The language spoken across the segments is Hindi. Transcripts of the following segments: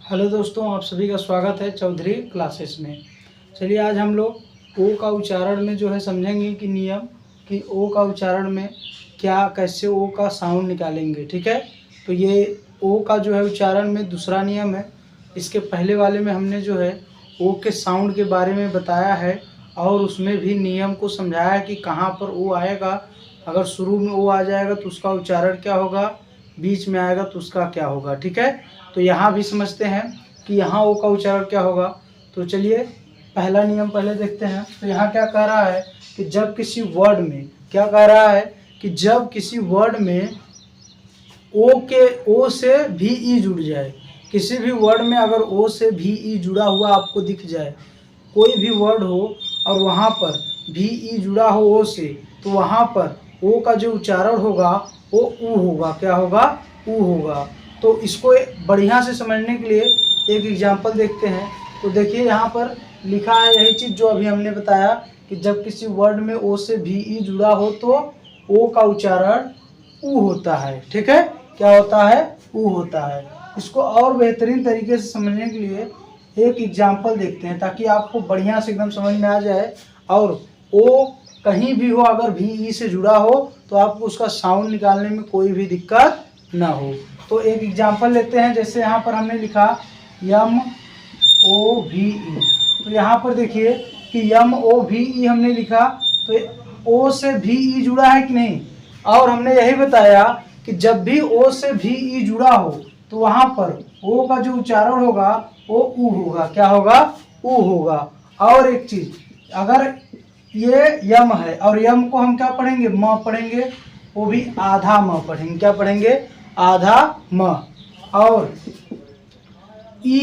हेलो दोस्तों, आप सभी का स्वागत है चौधरी क्लासेस में। चलिए आज हम लोग ओ का उच्चारण में जो है समझेंगे कि नियम कि ओ का उच्चारण में क्या कैसे ओ का साउंड निकालेंगे। ठीक है, तो ये ओ का जो है उच्चारण में दूसरा नियम है। इसके पहले वाले में हमने जो है ओ के साउंड के बारे में बताया है और उसमें भी नियम को समझाया है कि कहाँ पर ओ आएगा। अगर शुरू में ओ आ जाएगा तो उसका उच्चारण क्या होगा, बीच में आएगा तो उसका क्या होगा। ठीक है, तो यहाँ भी समझते हैं कि यहाँ ओ का उच्चारण क्या होगा। तो चलिए पहला नियम पहले देखते हैं। तो यहाँ क्या कह रहा है कि जब किसी वर्ड में क्या कह रहा है कि जब किसी वर्ड में ओ से भी ई जुड़ जाए, किसी भी वर्ड में अगर ओ से भी ई जुड़ा हुआ आपको दिख जाए, कोई भी वर्ड हो और वहाँ पर भी ई जुड़ा हो ओ से, तो वहाँ पर ओ का जो उच्चारण होगा वो ऊ होगा। क्या होगा? ऊ होगा। तो इसको बढ़िया से समझने के लिए एक एग्जाम्पल देखते हैं। तो देखिए यहाँ पर लिखा है यही चीज़ जो अभी हमने बताया कि जब किसी वर्ड में ओ से भी ई जुड़ा हो तो ओ का उच्चारण ऊ होता है। ठीक है, क्या होता है? ऊ होता है। इसको और बेहतरीन तरीके से समझने के लिए एक एग्जाम्पल देखते हैं ताकि आपको बढ़िया से एकदम समझ में आ जाए। और ओ कहीं भी हो, अगर भी ई से जुड़ा हो तो आपको उसका साउंड निकालने में कोई भी दिक्कत ना हो। तो एक एग्जाम्पल लेते हैं। जैसे यहाँ पर हमने लिखा यम ओ भी ई, तो यहाँ पर देखिए कि यम ओ भी ई हमने लिखा तो ओ से भी ई जुड़ा है कि नहीं। और हमने यही बताया कि जब भी ओ से भी ई जुड़ा हो तो वहाँ पर ओ का जो उच्चारण होगा वो ऊ होगा। क्या होगा? ऊ होगा। और एक चीज, अगर ये यम है और यम को हम क्या पढ़ेंगे? म पढ़ेंगे, वो भी आधा म पढ़ेंगे। क्या पढ़ेंगे? आधा म। और ई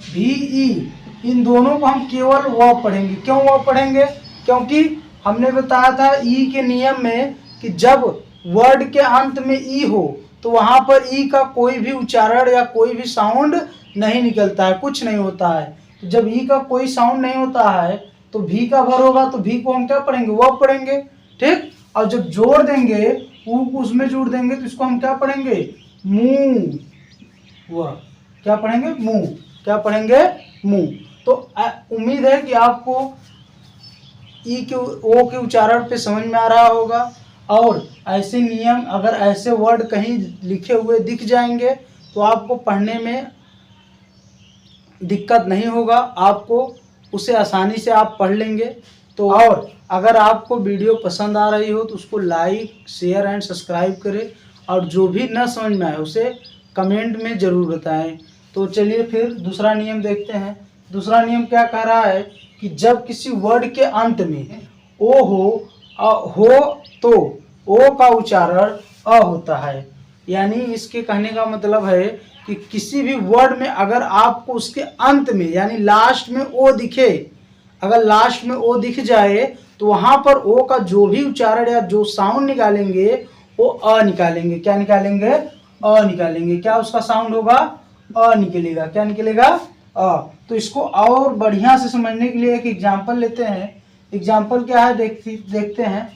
भी ई, इन दोनों को हम केवल व पढ़ेंगे। क्यों व पढ़ेंगे? क्योंकि हमने बताया था ई के नियम में कि जब वर्ड के अंत में ई हो तो वहां पर ई का कोई भी उच्चारण या कोई भी साउंड नहीं निकलता है, कुछ नहीं होता है। जब ई का कोई साउंड नहीं होता है तो भी का भर होगा, तो भी को हम क्या पढ़ेंगे? व पढ़ेंगे। ठीक, और जब जोड़ देंगे ऊ को उसमें जोड़ देंगे तो इसको हम क्या पढ़ेंगे? मुंह। वह क्या पढ़ेंगे? मुंह। क्या पढ़ेंगे? मुंह। तो उम्मीद है कि आपको ई के ओ के उच्चारण पे समझ में आ रहा होगा। और ऐसे नियम अगर ऐसे वर्ड कहीं लिखे हुए दिख जाएंगे तो आपको पढ़ने में दिक्कत नहीं होगा, आपको उसे आसानी से आप पढ़ लेंगे। तो और अगर आपको वीडियो पसंद आ रही हो तो उसको लाइक शेयर एंड सब्सक्राइब करें और जो भी न समझ में आए उसे कमेंट में ज़रूर बताएं। तो चलिए फिर दूसरा नियम देखते हैं। दूसरा नियम क्या कह रहा है कि जब किसी वर्ड के अंत में ओ हो तो ओ का उच्चारण अ होता है। यानी इसके कहने का मतलब है कि किसी भी वर्ड में अगर आपको उसके अंत में यानी लास्ट में ओ दिखे, अगर लास्ट में ओ दिख जाए तो वहां पर ओ का जो भी उच्चारण या जो साउंड निकालेंगे वो अ निकालेंगे। क्या निकालेंगे? अ निकालेंगे। क्या उसका साउंड होगा? अ निकलेगा। क्या निकलेगा? अ। तो इसको और बढ़िया से समझने के लिए एक एग्जाम्पल लेते हैं। एग्जाम्पल क्या है देखते हैं।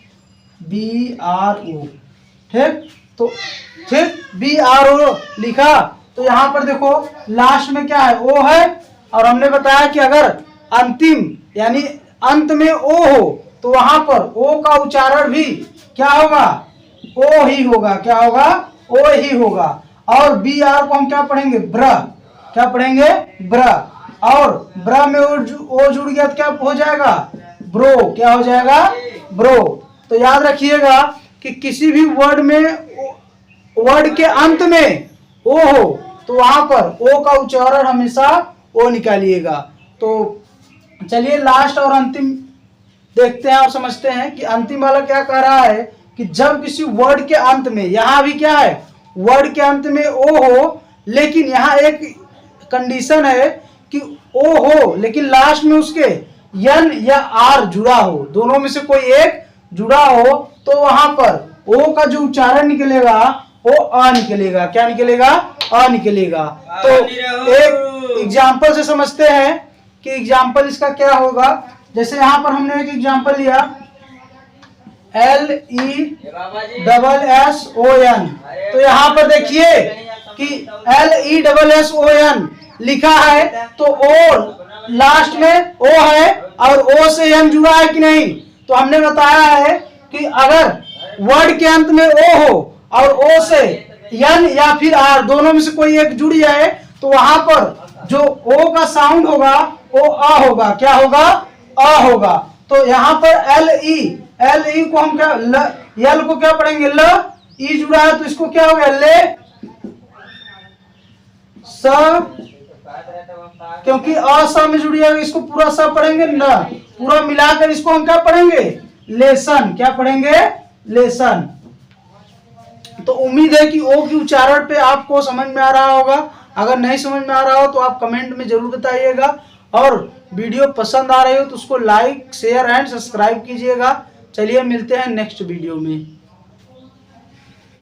B R O. ठीक, तो ठीक बी आर ओ लिखा तो यहाँ पर देखो लास्ट में क्या है? ओ है। और हमने बताया कि अगर अंतिम यानी अंत में ओ हो तो वहां पर ओ का उच्चारण भी क्या होगा? ओ ही होगा। क्या होगा? ओ ही होगा। और बी आर को हम क्या पढ़ेंगे? ब्र। क्या पढ़ेंगे? ब्र। और ब्र में ओ जुड़ गया तो क्या हो जाएगा? ब्रो। क्या हो जाएगा? ब्रो। तो याद रखिएगा कि किसी भी वर्ड में वर्ड के अंत में ओ हो तो वहां पर ओ का उच्चारण हमेशा ओ निकालिएगा। तो चलिए लास्ट और अंतिम देखते हैं और समझते हैं कि अंतिम वाला क्या कह रहा है कि जब किसी वर्ड के अंत में, यहां भी क्या है? वर्ड के अंत में ओ हो, लेकिन यहां एक कंडीशन है कि ओ हो लेकिन लास्ट में उसके यन या आर जुड़ा हो, दोनों में से कोई एक जुड़ा हो, तो वहां पर ओ का जो उच्चारण निकलेगा वो अ निकलेगा। क्या निकलेगा? अ निकलेगा। तो एक एग्जाम्पल से समझते हैं कि एग्जाम्पल इसका क्या होगा। जैसे यहां पर हमने एक एग्जाम्पल लिया LESSON, तो यहां पर देखिए कि LESSON लिखा है तो ओ लास्ट में ओ है और ओ से एन जुड़ा है कि नहीं। तो हमने बताया है कि अगर वर्ड के अंत में ओ हो और ओ से एन या फिर आर दोनों में से कोई एक जुड़ जाए तो वहां पर जो ओ का साउंड होगा वो अ होगा। क्या होगा? अ होगा। तो यहाँ पर एल ई को हम क्या एल को क्या पढ़ेंगे? ल ई जुड़ा है तो इसको क्या हो गया? ले स, क्योंकि अ स में जुड़ी है इसको पूरा स पढ़ेंगे न, पूरा मिलाकर इसको हम क्या पढ़ेंगे? लेसन। क्या पढ़ेंगे? लेसन। तो उम्मीद है कि ओ की उच्चारण पे आपको समझ में आ रहा होगा। अगर नहीं समझ में आ रहा हो तो आप कमेंट में जरूर बताइएगा और वीडियो पसंद आ रही हो तो उसको लाइक शेयर एंड सब्सक्राइब कीजिएगा। चलिए मिलते हैं नेक्स्ट वीडियो में।